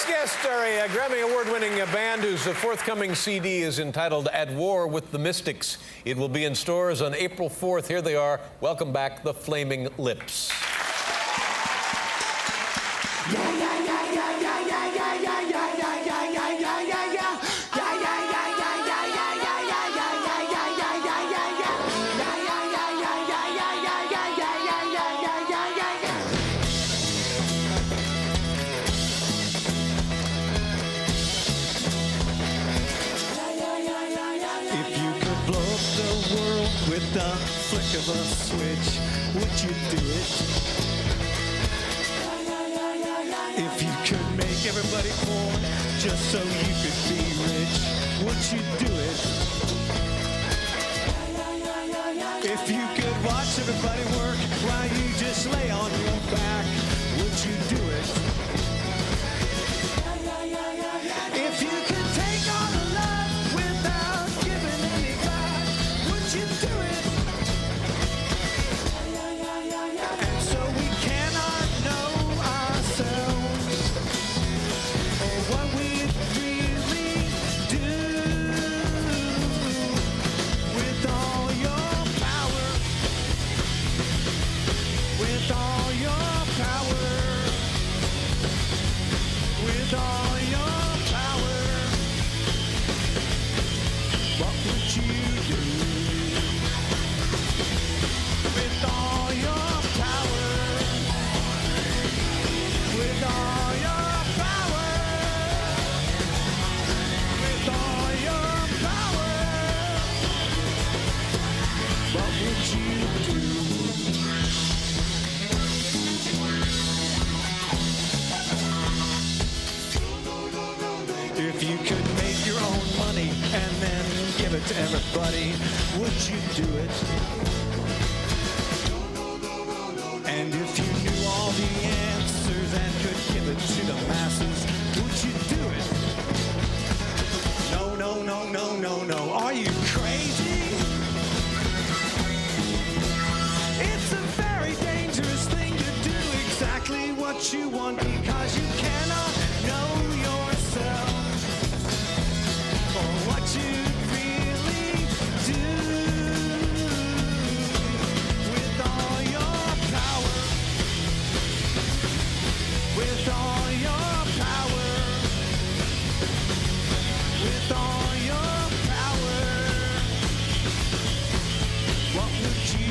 Next guest are a Grammy Award-winning band whose forthcoming CD is entitled At War with the Mystics. It will be in stores on April 4th. Here they are. Welcome back, the Flaming Lips. With the flick of a switch, would you do it? If you could make everybody poor just so you could be rich, would you do it? If you could watch everybody work while you just lay on your back, would you do it? If you could take all the love without giving any back, would you do it? If you could make your own money and then give it to everybody, would you do it? And if you knew all the answers and could give it to the masses, would you do it? No, no, no, no, no, no. Are you crazy? It's a very dangerous thing to do exactly what you want because you cannot know yourself. What you really do with all your power, with all your power, with all your power, what would you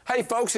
Hey, folks.